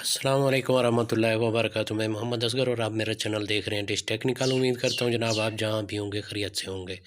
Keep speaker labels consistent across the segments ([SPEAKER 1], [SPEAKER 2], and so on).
[SPEAKER 1] अस्सलाम वालेकुम वरहमतुल्लाहि वबरकातुहू। मैं मोहम्मद असगर और आप मेरा चैनल देख रहे हैं डिश टेक्निकल। उम्मीद करता हूँ जनाब आप जहाँ भी होंगे खैरियत से होंगे।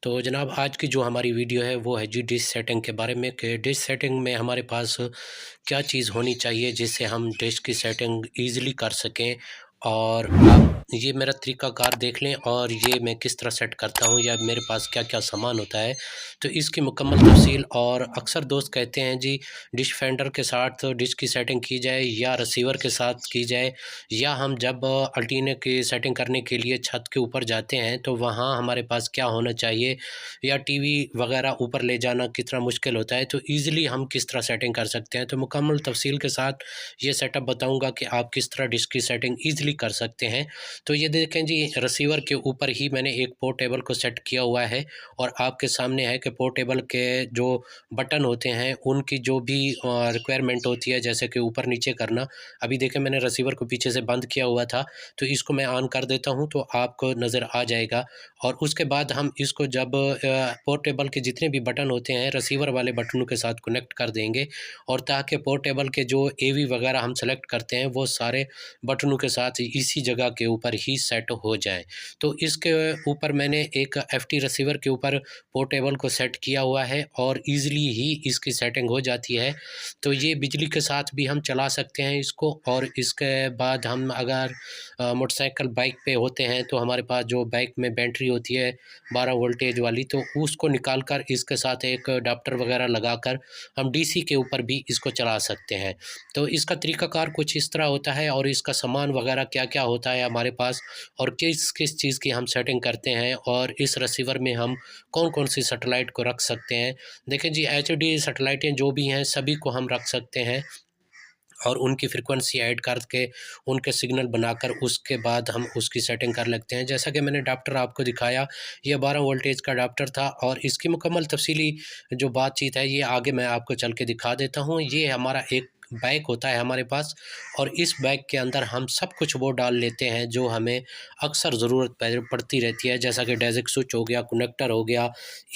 [SPEAKER 1] तो जनाब आज की जो हमारी वीडियो है वो है जी डिश सेटिंग के बारे में कि डिश सेटिंग में हमारे पास क्या चीज़ होनी चाहिए जिससे हम डिश की सेटिंग ईज़िली कर सकें। और आप ये मेरा तरीक़ाकार देख लें और ये मैं किस तरह सेट करता हूँ या मेरे पास क्या-क्या सामान होता है, तो इसकी मुकम्मल तफ़सील। और अक्सर दोस्त कहते हैं जी डिश फेंडर के साथ डिश की सेटिंग की जाए या रिसीवर के साथ की जाए, या हम जब एंटीना की सेटिंग करने के लिए छत के ऊपर जाते हैं तो वहाँ हमारे पास क्या होना चाहिए, या टीवी वगैरह ऊपर ले जाना कितना मुश्किल होता है, तो ईज़िली हम किस तरह सेटिंग कर सकते हैं। तो मुकम्मल तफ़सील के साथ ये सेटअप बताऊँगा कि आप किस तरह डिश की सेटिंग ईज़िली कर सकते हैं। तो ये देखें जी, रिसीवर के ऊपर ही मैंने एक पोर्टेबल को सेट किया हुआ है और आपके सामने है कि पोर्टेबल के जो बटन होते हैं उनकी जो भी रिक्वायरमेंट होती है, जैसे कि ऊपर नीचे करना। अभी देखें मैंने रिसीवर को पीछे से बंद किया हुआ था, तो इसको मैं ऑन कर देता हूँ तो आपको नज़र आ जाएगा। और उसके बाद हम इसको जब पोर्टेबल के जितने भी बटन होते हैं रिसीवर वाले बटनों के साथ कनेक्ट कर देंगे, और ताकि पोर्टेबल के जो एवी वगैरह हम सेलेक्ट करते हैं वो सारे बटनों के साथ इसी जगह के ऊपर ही सेट हो जाएँ। तो इसके ऊपर मैंने एक एफटी रिसीवर के ऊपर पोर्टेबल को सेट किया हुआ है और ईज़िली ही इसकी सेटिंग हो जाती है। तो ये बिजली के साथ भी हम चला सकते हैं इसको। और इसके बाद हम अगर मोटरसाइकिल बाइक पे होते हैं तो हमारे पास जो बाइक में बैटरी होती है 12 वोल्टेज वाली, तो उसको निकाल कर इसके साथ एक अडैप्टर वगैरह लगाकर हम डीसी के ऊपर भी इसको चला सकते हैं। तो इसका तरीक़ाकार कुछ इस तरह होता है और इसका सामान वगैरह क्या-क्या होता है हमारे पास, और किस-किस चीज़ की हम सेटिंग करते हैं, और इस रिसीवर में हम कौन-कौन सी सैटेलाइट को रख सकते हैं। देखें जी, एचडी सैटेलाइटें जो भी हैं सभी को हम रख सकते हैं और उनकी फ्रीक्वेंसी ऐड करके उनके सिग्नल बनाकर उसके बाद हम उसकी सेटिंग कर लेते हैं। जैसा कि मैंने अडैप्टर आपको दिखाया, ये 12 वोल्टेज का अडैप्टर था और इसकी मुकम्मल तफ़सीली जो बातचीत है ये आगे मैं आपको चल के दिखा देता हूँ। ये हमारा एक बैग होता है हमारे पास, और इस बैग के अंदर हम सब कुछ वो डाल लेते हैं जो हमें अक्सर ज़रूरत पड़ती रहती है, जैसा कि डेज़िक स्विच हो गया, कनेक्टर हो गया,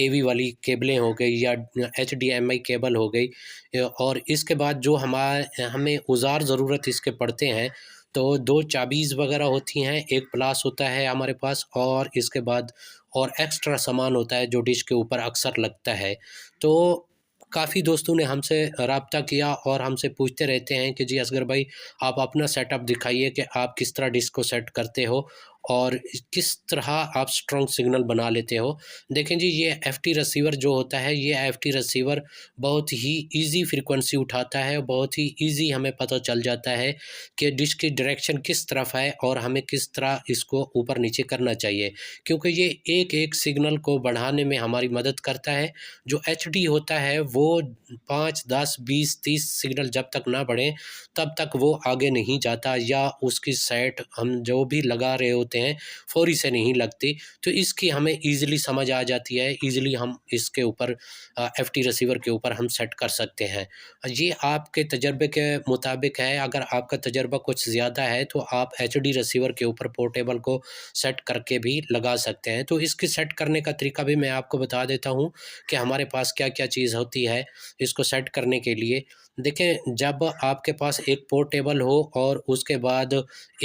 [SPEAKER 1] एवी वाली केबलें हो गई या एचडीएमआई केबल हो गई। और इसके बाद जो हमें औज़ार ज़रूरत इसके पड़ते हैं, तो 2 चाबीज़ वगैरह होती हैं, एक प्लास होता है हमारे पास, और इसके बाद और एक्स्ट्रा सामान होता है जो डिश के ऊपर अक्सर लगता है। तो काफ़ी दोस्तों ने हमसे राब्ता किया और हमसे पूछते रहते हैं कि जी असगर भाई, आप अपना सेटअप दिखाइए कि आप किस तरह डिश को सेट करते हो और किस तरह आप स्ट्रॉन्ग सिग्नल बना लेते हो। देखें जी, ये एफटी रिसीवर जो होता है, ये एफटी रिसीवर बहुत ही ईज़ी फ्रीक्वेंसी उठाता है, बहुत ही ईज़ी हमें पता चल जाता है कि डिश की डायरेक्शन किस तरफ है और हमें किस तरह इसको ऊपर नीचे करना चाहिए, क्योंकि ये एक-एक सिग्नल को बढ़ाने में हमारी मदद करता है। जो एचडी होता है वो 5, 10, 20, 30 सिग्नल जब तक ना बढ़ें तब तक वो आगे नहीं जाता, या उसकी सेट हम जो भी लगा रहे होते हैं फ़ौरी से नहीं लगती। तो इसकी हमें ईज़िली समझ आ जाती है, ईज़िली हम इसके ऊपर एफटी रिसीवर के ऊपर हम सेट कर सकते हैं। ये आपके तजर्बे के मुताबिक है, अगर आपका तजर्बा कुछ ज़्यादा है तो आप एचडी रिसीवर के ऊपर पोर्टेबल को सेट करके भी लगा सकते हैं। तो इसकी सेट करने का तरीका भी मैं आपको बता देता हूँ कि हमारे पास क्या-क्या चीज़ होती है इसको सेट करने के लिए। देखें, जब आपके पास एक पोर्टेबल हो और उसके बाद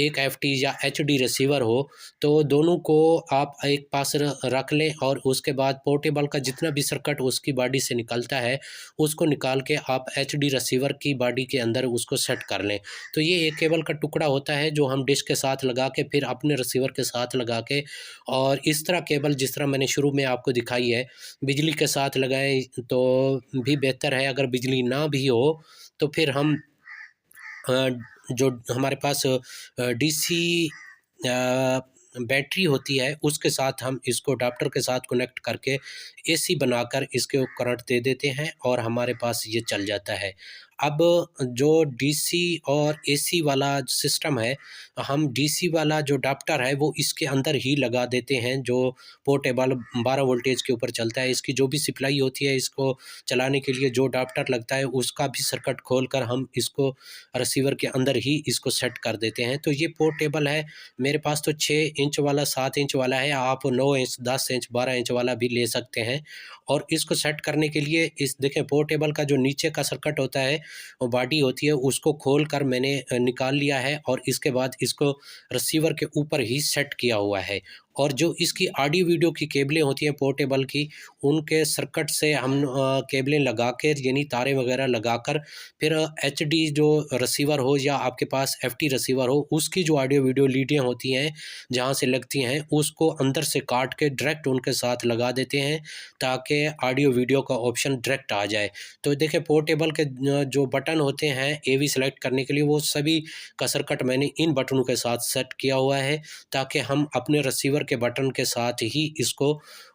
[SPEAKER 1] एक एफटी या एचडी रिसीवर हो, तो दोनों को आप एक पास रख लें और उसके बाद पोर्टेबल का जितना भी सर्किट उसकी बॉडी से निकलता है, उसको निकाल के आप एचडी रिसीवर की बॉडी के अंदर उसको सेट कर लें। तो ये एक केबल का टुकड़ा होता है जो हम डिश के साथ लगा के फिर अपने रिसीवर के साथ लगा के, और इस तरह केबल जिस तरह मैंने शुरू में आपको दिखाई है, बिजली के साथ लगाएँ तो भी बेहतर है। अगर बिजली ना भी हो तो फिर हम अ, जो हमारे पास डीसी बैटरी होती है उसके साथ हम इसको अडैप्टर के साथ कनेक्ट करके एसी बनाकर इसके करंट दे देते हैं और हमारे पास ये चल जाता है। अब जो डीसी और एसी वाला सिस्टम है, हम डीसी वाला जो अडैप्टर है वो इसके अंदर ही लगा देते हैं, जो पोर्टेबल 12 वोल्टेज के ऊपर चलता है। इसकी जो भी सप्लाई होती है इसको चलाने के लिए जो अडैप्टर लगता है उसका भी सर्किट खोलकर हम इसको रिसीवर के अंदर ही इसको सेट कर देते हैं। तो ये पोर्टेबल है। मेरे पास तो 6 इंच वाला, 7 इंच वाला है, आप 9 इंच, 10 इंच, 12 इंच वाला भी ले सकते हैं। और इसको सेट करने के लिए इस देखें, पोर्टेबल का जो नीचे का सर्किट होता है वो बॉडी होती है उसको खोल कर मैंने निकाल लिया है और इसके बाद इसको रिसीवर के ऊपर ही सेट किया हुआ है। और जो इसकी ऑडियो वीडियो की केबलें होती हैं पोर्टेबल की, उनके सर्किट से हम केबलें लगा के यानी तारें वगैरह लगाकर फिर एचडी जो रिसीवर हो या आपके पास एफटी रिसीवर हो, उसकी जो ऑडियो वीडियो लीडें होती हैं जहाँ से लगती हैं, उसको अंदर से काट के डायरेक्ट उनके साथ लगा देते हैं ताकि ऑडियो वीडियो का ऑप्शन डायरेक्ट आ जाए। तो देखिए पोर्टेबल के जो बटन होते हैं एवी सेलेक्ट करने के लिए, वो सभी का सर्किट मैंने इन बटनों के साथ सेट किया हुआ है ताकि हम अपने रिसीवर के बटन के साथ ही इसको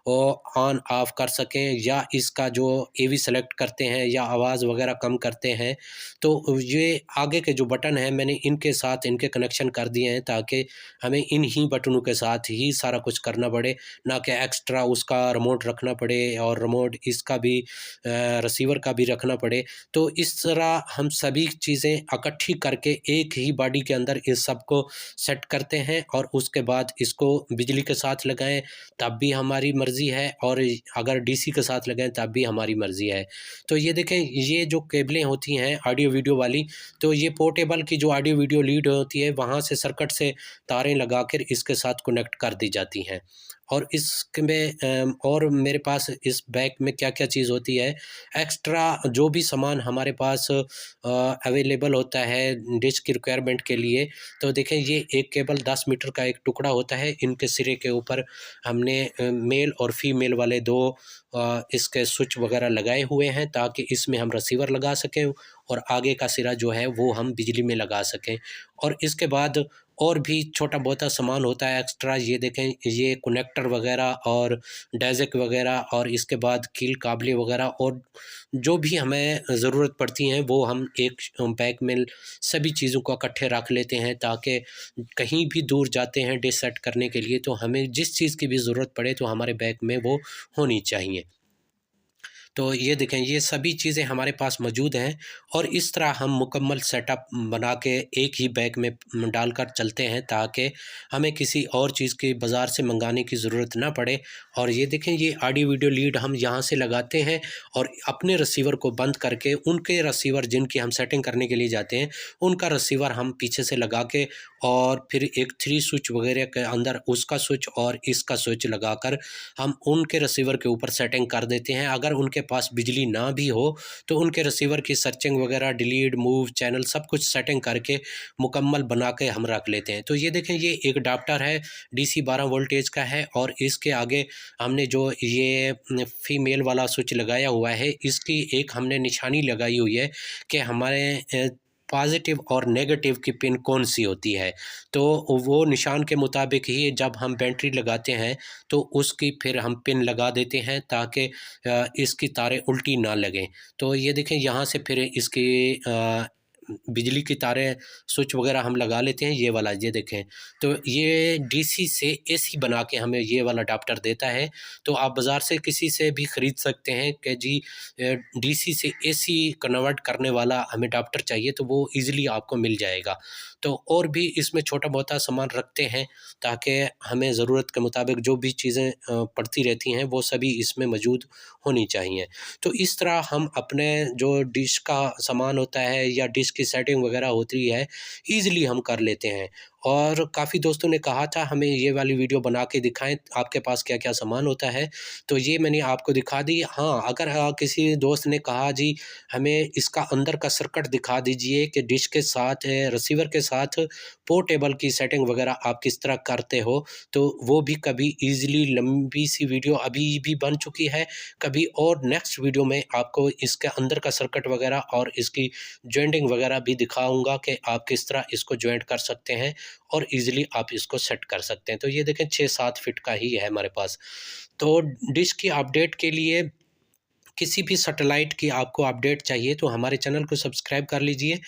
[SPEAKER 1] ऑन ऑफ कर सकें, या इसका जो एवी सेलेक्ट करते हैं या आवाज़ वगैरह कम करते हैं, तो ये आगे के जो बटन हैं मैंने इनके साथ इनके कनेक्शन कर दिए हैं ताकि हमें इन ही बटनों के साथ ही सारा कुछ करना पड़े, ना कि एक्स्ट्रा उसका रिमोट रखना पड़े और रिमोट इसका भी रिसीवर का भी रखना पड़े। तो इस तरह हम सभी चीज़ें इकट्ठी करके एक ही बॉडी के अंदर इस सब को सेट करते हैं और उसके बाद इसको बिजली के साथ लगाएँ तब भी हमारी मर्ज़ी है, और अगर डीसी के साथ लगाएँ तब भी हमारी मर्ज़ी है। तो ये देखें, ये जो केबलें होती हैं ऑडियो वीडियो वाली, तो ये पोर्टेबल की जो ऑडियो वीडियो लीड होती है वहाँ से सर्किट से तारें लगाकर इसके साथ कनेक्ट कर दी जाती हैं। और इसमें और मेरे पास इस बैग में क्या-क्या चीज़ होती है, एक्स्ट्रा जो भी सामान हमारे पास अवेलेबल होता है डिश की रिक्वायरमेंट के लिए, तो देखें ये एक केबल 10 मीटर का एक टुकड़ा होता है। इनके सिरे के ऊपर हमने मेल और फीमेल वाले 2 इसके स्विच वगैरह लगाए हुए हैं ताकि इसमें हम रिसीवर लगा सकें और आगे का सिरा जो है वो हम बिजली में लगा सकें। और इसके बाद और भी छोटा-बहुत सामान होता है एक्स्ट्रा, ये देखें ये कनेक्टर वगैरह और डेज़िक वगैरह और इसके बाद कील काबले वगैरह और जो भी हमें ज़रूरत पड़ती हैं वो हम एक बैग में सभी चीज़ों को इकट्ठे रख लेते हैं ताकि कहीं भी दूर जाते हैं डिश सेट करने के लिए तो हमें जिस चीज़ की भी ज़रूरत पड़े तो हमारे बैग में वो होनी चाहिए। तो ये देखें ये सभी चीज़ें हमारे पास मौजूद हैं और इस तरह हम मुकम्मल सेटअप बना के एक ही बैग में डालकर चलते हैं ताकि हमें किसी और चीज़ की बाज़ार से मंगाने की ज़रूरत ना पड़े। और ये देखें ये ऑडियो वीडियो लीड हम यहाँ से लगाते हैं और अपने रिसीवर को बंद करके उनके रिसीवर जिनकी हम सेटिंग करने के लिए जाते हैं उनका रिसीवर हम पीछे से लगा के और फिर एक 3 स्विच वगैरह के अंदर उसका स्विच और इसका स्विच लगाकर हम उनके रिसीवर के ऊपर सेटिंग कर देते हैं। अगर उनके पास बिजली ना भी हो तो उनके रिसीवर की सर्चिंग वगैरह डिलीट मूव चैनल सब कुछ सेटिंग करके मुकम्मल बना के हम रख लेते हैं। तो ये देखें ये एक अडाप्टर है डीसी 12 वोल्टेज का है और इसके आगे हमने जो ये फीमेल वाला स्विच लगाया हुआ है इसकी एक हमने निशानी लगाई हुई है कि हमारे पॉजिटिव और नेगेटिव की पिन कौन सी होती है। तो वो निशान के मुताबिक ही जब हम बैटरी लगाते हैं तो उसकी फिर हम पिन लगा देते हैं ताकि इसकी तारें उल्टी ना लगें। तो ये देखें यहाँ से फिर इसकी बिजली की तारें स्विच वगैरह हम लगा लेते हैं ये वाला ये देखें। तो ये डीसी से एसी बना के हमें ये वाला अडाप्टर देता है। तो आप बाज़ार से किसी से भी ख़रीद सकते हैं कि जी डीसी से एसी कन्वर्ट करने वाला हमें अडाप्टर चाहिए तो वो ईज़िली आपको मिल जाएगा। तो और भी इसमें छोटा-बहुत सामान रखते हैं ताकि हमें ज़रूरत के मुताबिक जो भी चीज़ें पड़ती रहती हैं वो सभी इसमें मौजूद होनी चाहिए। तो इस तरह हम अपने जो डिश का सामान होता है या डिश की सेटिंग वगैरह होती है ईज़िली हम कर लेते हैं। और काफ़ी दोस्तों ने कहा था हमें ये वाली वीडियो बना के दिखाएँ आपके पास क्या-क्या सामान होता है, तो ये मैंने आपको दिखा दी। हाँ, अगर किसी दोस्त ने कहा जी हमें इसका अंदर का सर्किट दिखा दीजिए कि डिश के साथ रिसीवर के साथ पोर्टेबल की सेटिंग वगैरह आप किस तरह करते हो, तो वो भी कभी ईज़िली लंबी सी वीडियो अभी भी बन चुकी है। कभी और नेक्स्ट वीडियो में आपको इसके अंदर का सर्किट वगैरह और इसकी जॉइंटिंग वगैरह भी दिखाऊँगा कि आप किस तरह इसको जॉइंट कर सकते हैं और ईज़िली आप इसको सेट कर सकते हैं। तो ये देखें 6-7 फीट का ही है हमारे पास। तो डिश की अपडेट के लिए किसी भी सैटेलाइट की आपको अपडेट चाहिए तो हमारे चैनल को सब्सक्राइब कर लीजिए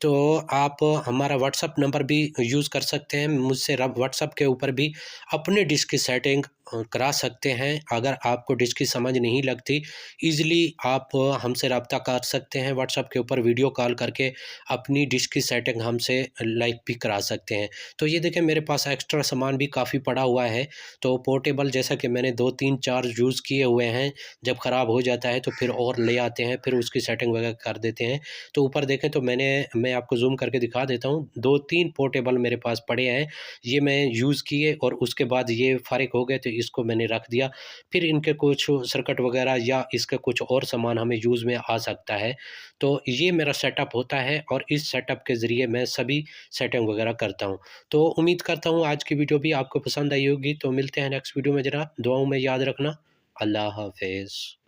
[SPEAKER 1] तो आप हमारा व्हाट्सएप नंबर भी यूज़ कर सकते हैं, मुझसे रब व्हाट्सएप के ऊपर भी अपनी डिश की सेटिंग करा सकते हैं। अगर आपको डिश की समझ नहीं लगती, ईज़िली आप हमसे राब्ता कर सकते हैं व्हाट्सएप के ऊपर वीडियो कॉल करके अपनी डिश की सेटिंग हमसे लाइव भी करा सकते हैं। तो ये देखें मेरे पास एक्स्ट्रा सामान भी काफ़ी पड़ा हुआ है, तो पोर्टेबल जैसा कि मैंने 2, 3, 4 यूज़ किए हुए हैं, जब ख़राब हो जाता है तो फिर और ले आते हैं, फिर उसकी सेटिंग वगैरह कर देते हैं। तो ऊपर देखें तो मैं आपको ज़ूम करके दिखा देता हूँ, 2-3 पोर्टेबल मेरे पास पड़े हैं, ये मैं यूज़ किए और उसके बाद ये फ़ारिग हो गए तो इसको मैंने रख दिया। फिर इनके कुछ सर्किट वगैरह या इसका कुछ और सामान हमें यूज़ में आ सकता है। तो ये मेरा सेटअप होता है और इस सेटअप के ज़रिए मैं सभी सेटिंग वगैरह करता हूँ। तो उम्मीद करता हूँ आज की वीडियो भी आपको पसंद आई होगी, तो मिलते हैं नेक्स्ट वीडियो में जनाब, दुआओं में याद रखना। अल्लाह हाफ़िज़।